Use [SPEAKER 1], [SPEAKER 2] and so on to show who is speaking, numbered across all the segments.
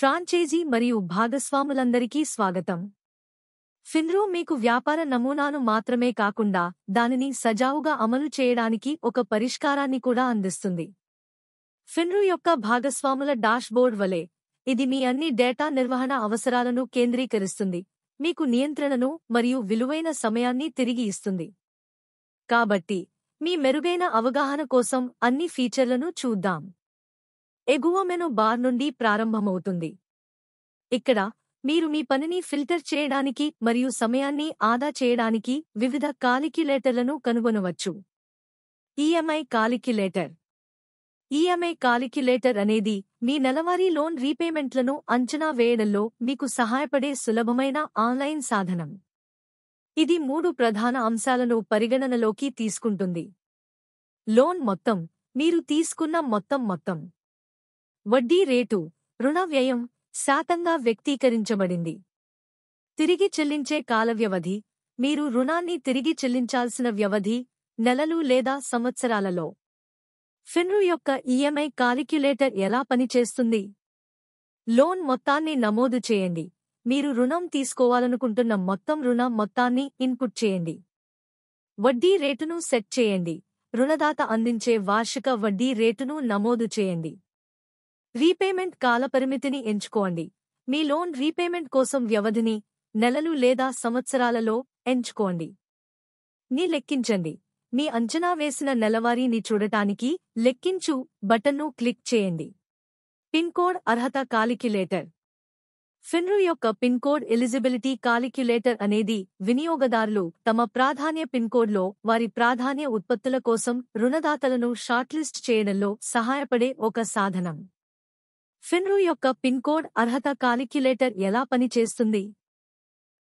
[SPEAKER 1] Franchise మరియు భాగస్వాములందరికీ స్వాగతం. ఫిన్రో మీకు వ్యాపార నమూనాను మాత్రమే కాకుండా దానిని సజావుగా అమలు చేయడానికి ఒక పరిష్కారాన్ని కూడా అందిస్తుంది. ఫిన్రో యొక్క భాగస్వాముల డాష్బోర్డ్ వలె ఇది మీ అన్ని డేటా నిర్వహణ అవసరాలను కేంద్రీకరిస్తుంది, మీకు నియంత్రణను మరియు విలువైన సమయాన్ని తిరిగి ఇస్తుంది. కాబట్టి మీ మెరుగైన అవగాహన కోసం అన్ని ఫీచర్లను చూద్దాం. ఎగువ మెను బార్ నుండి ప్రారంభమవుతుంది. ఇక్కడ మీరు మీ పనిని ఫిల్టర్ చేయడానికి మరియు సమయాన్ని ఆదా చేయడానికి వివిధ కాలిక్యులేటర్లను కనుగొనవచ్చు. EMI calculator. ఈఎంఐ కాలిక్యులేటర్ అనేది మీ నెలవారీ లోన్ రీపేమెంట్లను అంచనా వేయడంలో మీకు సహాయపడే సులభమైన ఆన్లైన్ సాధనం. ఇది 3 ప్రధాన అంశాలను పరిగణనలోకి తీసుకుంటుంది. లోన్ మొత్తం, మీరు తీసుకున్న మొత్తం. వడ్డీ రేటు, రుణ వ్యయం శాతంగా వ్యక్తీకరించబడింది. తిరిగి చెల్లించే కాల వ్యవధి, మీరు రుణాన్ని తిరిగి చెల్లించాల్సిన వ్యవధి, నెలలు లేదా సంవత్సరాలలో. ఫిన్రో యొక్క ఈఎంఐ కాలిక్యులేటర్ ఎలా పనిచేస్తుంది? లోన్ మొత్తాన్ని నమోదు చేయండి. మీరు రుణం తీసుకోవాలనుకుంటున్న రుణ మొత్తాన్ని ఇన్పుట్ చేయండి. వడ్డీ రేటును సెట్ చేయండి. రుణదాత అందించే వార్షిక వడ్డీ రేటును నమోదు చేయండి. రీపేమెంట్ కాలపరిమితిని ఎంచుకోండి. మీ లోన్ రీపేమెంట్ కోసం వ్యవధిని నెలలు లేదా సంవత్సరాలలో ఎంచుకోండి. లెక్కించండి. మీ అంచనా వేసిన నెలవారీని చూడటానికి లెక్కించు బటన్ను క్లిక్ చేయండి. పిన్ కోడ్ అర్హత కాలిక్యులేటర్. ఫిన్రో యొక్క పిన్ కోడ్ ఎలిజిబిలిటీ కాలిక్యులేటర్ అనేది వినియోగదారులు తమ ప్రాధాన్య పిన్ కోడ్లో వారి ప్రాధాన్య ఉత్పత్తుల కోసం రుణదాతలను షార్ట్లిస్ట్ చేయడంలో సహాయపడే ఒక సాధనం. ఫిన్రో యొక్క పిన్ కోడ్ అర్హత కాలిక్యులేటర్ ఎలా పనిచేస్తుంది?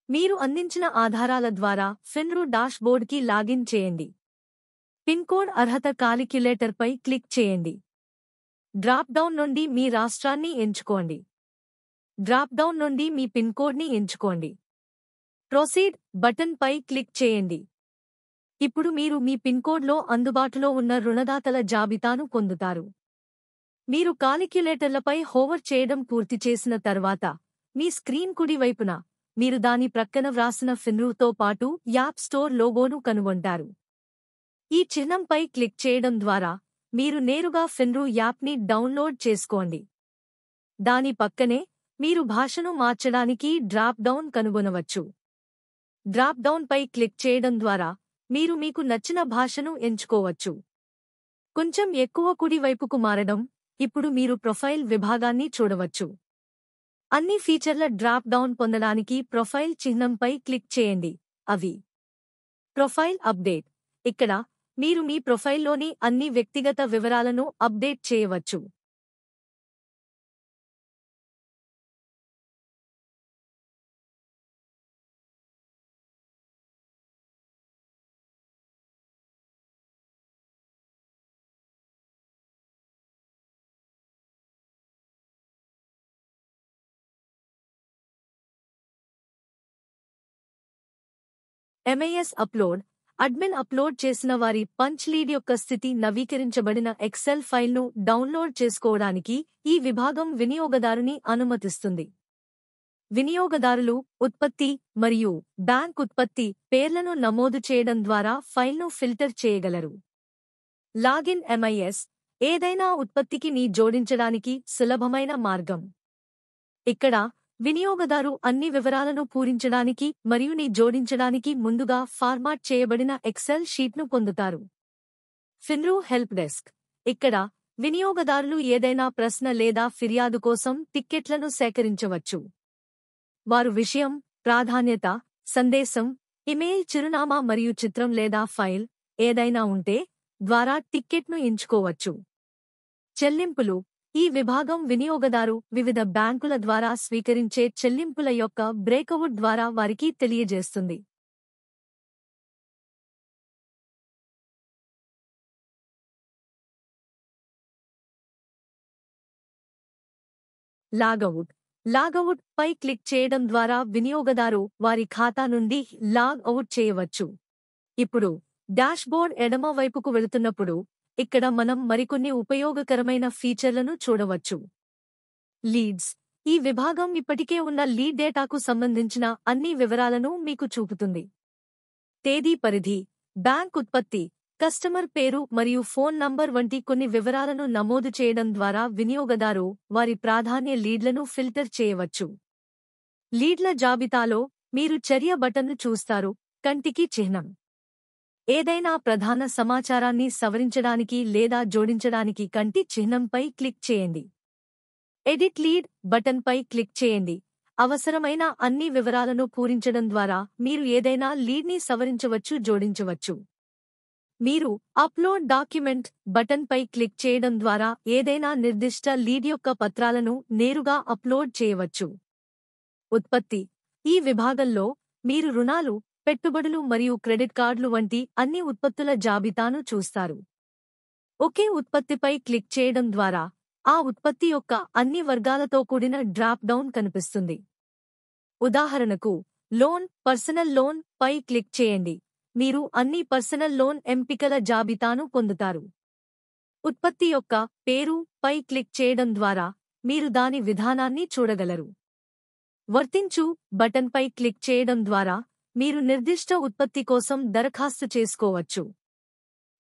[SPEAKER 1] మీరు అందించిన ఆధారాల ద్వారా ఫిన్రో డాష్బోర్డ్కి లాగిన్ చేయండి. పిన్ కోడ్ అర్హత కాలిక్యులేటర్పై క్లిక్ చేయండి. డ్రాప్ డౌన్ నుండి మీ రాష్ట్రాన్ని ఎంచుకోండి. డ్రాప్ డౌన్ నుండి మీ పిన్ కోడ్ని ఎంచుకోండి. ప్రొసీడ్ బటన్పై క్లిక్ చేయండి. ఇప్పుడు మీరు మీ పిన్ కోడ్లో అందుబాటులో ఉన్న రుణదాతల జాబితాను పొందుతారు. మీరు కాలిక్యులేటర్లపై హోవర్ చేయడం పూర్తి చేసిన తర్వాత మీ స్క్రీన్ కుడి వైపున మీరు దాని ప్రక్కన వ్రాసిన ఫిన్రోతో పాటు యాప్ స్టోర్ లోగోను కనుగొంటారు. ఈ చిహ్నంపై క్లిక్ చేయడం ద్వారా మీరు నేరుగా ఫిన్రో యాప్ని డౌన్లోడ్ చేసుకోండి. దాని పక్కనే మీరు భాషను మార్చడానికి డ్రాప్ డౌన్ కనుగొనవచ్చు. డ్రాప్ డౌన్పై క్లిక్ చేయడం ద్వారా మీరు మీకు నచ్చిన భాషను ఎంచుకోవచ్చు. కొంచెం ఎక్కువ కుడి వైపుకు మారడం. ఇప్పుడు మీరు ప్రొఫైల్ విభాగాన్ని చూడవచ్చు. అన్ని ఫీచర్ల డ్రాప్ డౌన్ పొందడానికి ప్రొఫైల్ చిహ్నంపై క్లిక్ చేయండి. అవి ప్రొఫైల్ అప్డేట్. ఇక్కడ మీరు మీ ప్రొఫైల్లోని అన్ని వ్యక్తిగత వివరాలను అప్డేట్ చేయవచ్చు. MIS upload. అడ్మిన్ అప్లోడ్ చేసిన వారి పంచ్ లీడ్ యొక్క స్థితి నవీకరించబడిన ఎక్సెల్ ఫైల్ను డౌన్లోడ్ చేసుకోవడానికి ఈ విభాగం వినియోగదారుని అనుమతిస్తుంది. వినియోగదారులు ఉత్పత్తి మరియు బ్యాంక్ ఉత్పత్తి పేర్లను నమోదు చేయడం ద్వారా ఫైల్ను ఫిల్టర్ చేయగలరు. లాగిన్ ఎంఐఎస్ ఏదైనా ఉత్పత్తికి జోడించడానికి సులభమైన మార్గం. ఇక్కడ వినియోగదారు అన్ని వివరాలను పూరించడానికి మరియు జోడించడానికి ముందుగా ఫార్మాట్ చేయబడిన ఎక్సెల్ షీట్ను పొందుతారు. ఫిన్రో హెల్ప్ డెస్క్. ఇక్కడ వినియోగదారులు ఏదైనా ప్రశ్న లేదా ఫిర్యాదు కోసం టిక్కెట్లను సేకరించవచ్చు. వారు విషయం, ప్రాధాన్యత, సందేశం, ఇమెయిల్ చిరునామా మరియు చిత్రం లేదా ఫైల్ ఏదైనా ఉంటే ద్వారా టిక్కెట్ను ఎంచుకోవచ్చు. చెల్లింపులు. ఈ విభాగం వినియోగదారు వివిధ బ్యాంకుల ద్వారా స్వీకరించే చెల్లింపుల యొక్క బ్రేకవుట్ ద్వారా వారికి తెలియజేస్తుంది. లాగౌట్. లాగౌట్ పై క్లిక్ చేయడం ద్వారా వినియోగదారు వారి ఖాతా నుండి లాగ్ అవుట్ చేయవచ్చు. ఇప్పుడు డాష్బోర్డ్ ఎడమ వైపుకు వెళుతున్నప్పుడు ఇక్కడ మనం మరికొన్ని ఉపయోగకరమైన ఫీచర్లను చూడవచ్చు. లీడ్స్. ఈ విభాగం ఇప్పటికే ఉన్న లీడ్ డేటాకు సంబంధించిన అన్ని వివరాలను మీకు చూపుతుంది. తేదీ, పరిధి, బ్యాంక్ ఉత్పత్తి, కస్టమర్ పేరు మరియు ఫోన్ నంబర్ వంటి కొన్ని వివరాలను నమోదు చేయడం ద్వారా వినియోగదారు వారి ప్రాధాన్య లీడ్లను ఫిల్టర్ చేయవచ్చు. లీడ్ల జాబితాలో మీరు చర్య బటన్ను చూస్తారు. కంటికి చిహ్నం. ఏదైనా ప్రధాన సమాచారాన్ని సవరించడానికి లేదా జోడించడానికి కంటి చిహ్నంపై క్లిక్ చేయండి. ఎడిట్ లీడ్ బటన్పై క్లిక్ చేయండి. అవసరమైన అన్ని వివరాలను పూరించడం ద్వారా మీరు ఏదైనా లీడ్ని సవరించవచ్చు, జోడించవచ్చు. మీరు అప్లోడ్ డాక్యుమెంట్ బటన్పై క్లిక్ చేయడం ద్వారా ఏదైనా నిర్దిష్ట లీడ్ యొక్క పత్రాలను నేరుగా అప్లోడ్ చేయవచ్చు. ఉత్పత్తి. ఈ విభాగంలో మీరు రుణాలు, పెట్టుబడులు మరియు క్రెడిట్ కార్డులు వంటి అన్ని ఉత్పత్తుల జాబితాను చూస్తారు. ఒకే ఉత్పత్తిపై క్లిక్ చేయడం ద్వారా ఆ ఉత్పత్తి యొక్క అన్ని వర్గాలతో కూడిన డ్రాప్ డౌన్ కనిపిస్తుంది. ఉదాహరణకు, లోన్, పర్సనల్ లోన్ పై క్లిక్ చేయండి. మీరు అన్ని పర్సనల్ లోన్ ఎంపికల జాబితాను పొందుతారు. ఉత్పత్తి యొక్క పేరు పై క్లిక్ చేయడం ద్వారా మీరు దాని విధానాన్ని చూడగలరు. వర్తించు బటన్పై క్లిక్ చేయడం ద్వారా మీరు నిర్దిష్ట ఉత్పత్తి కోసం దరఖాస్తు చేసుకోవచ్చు.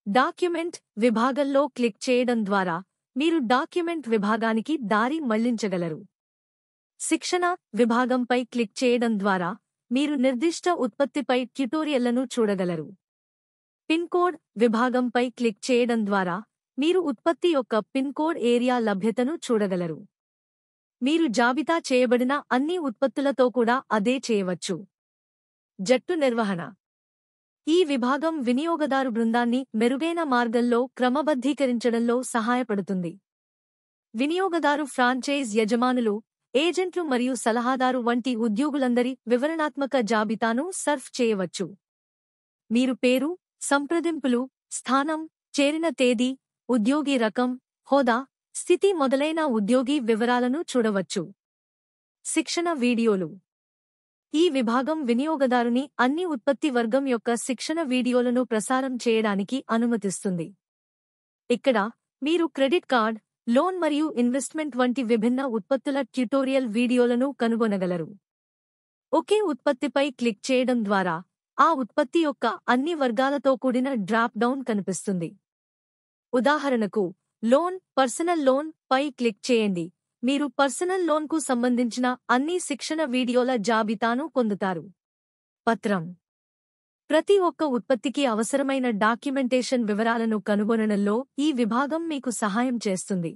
[SPEAKER 1] డాక్యుమెంట్ విభాగంలో క్లిక్ చేయడం ద్వారా మీరు డాక్యుమెంట్ విభాగానికి దారి మళ్లించగలరు. శిక్షణ విభాగంపై క్లిక్ చేయడం ద్వారా మీరు నిర్దిష్ట ఉత్పత్తిపై ట్యుటోరియల్లను చూడగలరు. పిన్ కోడ్ విభాగంపై క్లిక్ చేయడం ద్వారా మీరు ఉత్పత్తి యొక్క పిన్ కోడ్ ఏరియా లభ్యతను చూడగలరు. మీరు జాబితా చేయబడిన అన్ని ఉత్పత్తులతో కూడా అదే చేయవచ్చు. జట్టు నిర్వహణ. ఈ విభాగం వినియోగదారు బృందాన్ని మెరుగైన మార్గంలో క్రమబద్ధీకరించడంలో సహాయపడుతుంది. వినియోగదారు, ఫ్రాంచైజ్ యజమానులు, ఏజెంట్లు మరియు సలహాదారు వంటి ఉద్యోగులందరి వివరణాత్మక జాబితాను సర్ఫ్ చేయవచ్చు. మీరు పేరు, సంప్రదింపులు, స్థానం, చేరిన తేదీ, ఉద్యోగి రకం, హోదా, స్థితి మొదలైన ఉద్యోగి వివరాలను చూడవచ్చు. శిక్షణ వీడియోలు. ఈ విభాగం వినియోగదారుని అన్ని ఉత్పత్తి వర్గం యొక్క శిక్షణ వీడియోలను ప్రసారం చేయడానికి అనుమతిస్తుంది. ఇక్కడ మీరు క్రెడిట్ కార్డ్, లోన్ మరియు ఇన్వెస్ట్మెంట్ వంటి విభిన్న ఉత్పత్తుల ట్యుటోరియల్ వీడియోలను కనుగొనగలరు. ఒకే ఉత్పత్తిపై క్లిక్ చేయడం ద్వారా ఆ ఉత్పత్తి యొక్క అన్ని వర్గాలతో కూడిన డ్రాప్ డౌన్ కనిపిస్తుంది. ఉదాహరణకు, లోన్, పర్సనల్ లోన్ పై క్లిక్ చేయండి. మీరు పర్సనల్ లోన్కు సంబంధించిన అన్ని శిక్షణ వీడియోల జాబితాను పొందుతారు. పత్రం. ప్రతి ఒక్క ఉత్పత్తికి అవసరమైన డాక్యుమెంటేషన్ వివరాలను కనుగొనడంలో ఈ విభాగం మీకు సహాయం చేస్తుంది.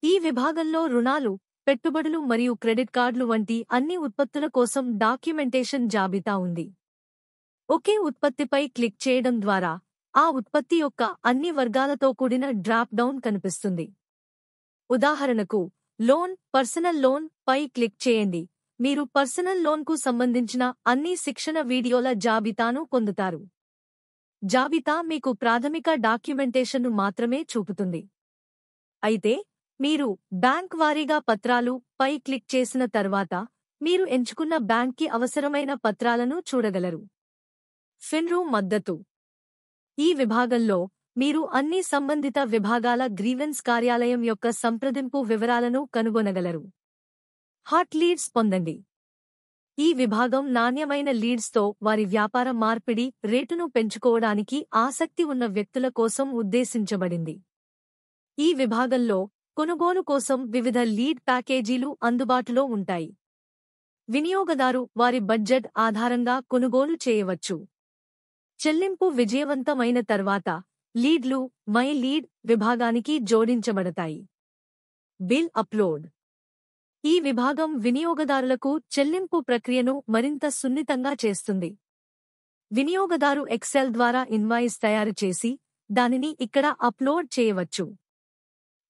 [SPEAKER 1] ఈ విభాగంలో రుణాలు, పెట్టుబడులు మరియు క్రెడిట్ కార్డులు వంటి అన్ని ఉత్పత్తుల కోసం డాక్యుమెంటేషన్ జాబితా ఉంది. ఒకే ఉత్పత్తిపై క్లిక్ చేయడం ద్వారా ఆ ఉత్పత్తి యొక్క అన్ని వర్గాలతో కూడిన డ్రాప్ డౌన్ కనిపిస్తుంది. ఉదాహరణకు, లోన్, పర్సనల్ లోన్ పై క్లిక్ చేయండి. మీరు పర్సనల్ లోన్కు సంబంధించిన అన్ని శిక్షణ వీడియోల జాబితాను పొందుతారు. జాబితా మీకు ప్రాథమిక డాక్యుమెంటేషన్ను మాత్రమే చూపుతుంది. అయితే మీరు బ్యాంక్ వారీగా పత్రాలు పై క్లిక్ చేసిన తర్వాత మీరు ఎంచుకున్న బ్యాంక్కి అవసరమైన పత్రాలను చూడగలరు. ఫిన్రో మద్దతు. ఈ విభాగంలో మీరు అన్ని సంబంధిత విభాగాల గ్రీవెన్స్ కార్యాలయం యొక్క సంప్రదింపు వివరాలను కనుగొనగలరు. హాట్ లీడ్స్ పొందండి. ఈ విభాగం నాణ్యమైన లీడ్స్తో వారి వ్యాపార మార్పిడి రేటును పెంచుకోవడానికి ఆసక్తి ఉన్న వ్యక్తుల కోసం ఉద్దేశించబడింది. ఈ విభాగంలో కొనుగోలు కోసం వివిధ లీడ్ ప్యాకేజీలు అందుబాటులో ఉంటాయి. వినియోగదారు వారి బడ్జెట్ ఆధారంగా కొనుగోలు చేయవచ్చు. చెల్లింపు విజయవంతమైన తర్వాత లీడ్లు మై లీడ్ విభాగానికి జోడించబడతాయి. Bill upload. ఈ విభాగం వినియోగదారులకు చెల్లింపు ప్రక్రియను మరింత సున్నితంగా చేస్తుంది. వినియోగదారు ఎక్సెల్ ద్వారా ఇన్వాయిస్ తయారు చేసి దానిని ఇక్కడ అప్లోడ్ చేయవచ్చు.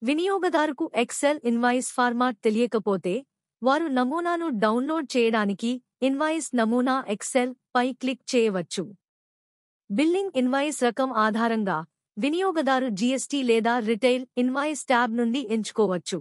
[SPEAKER 1] వినియోగదారుకు ఎక్సెల్ ఇన్వాయిస్ ఫార్మాట్ తెలియకపోతే వారు నమూనాను డౌన్లోడ్ చేయడానికి ఇన్వాయిస్ నమూనా ఎక్సెల్ పై క్లిక్ చేయవచ్చు. బిల్లింగ్ ఇన్వాయిస్ రకం ఆధారంగా వినియోగదారు జీఎస్టీ లేదా రిటైల్ ఇన్వాయిస్ ట్యాబ్ నుండి ఎంచుకోవచ్చు.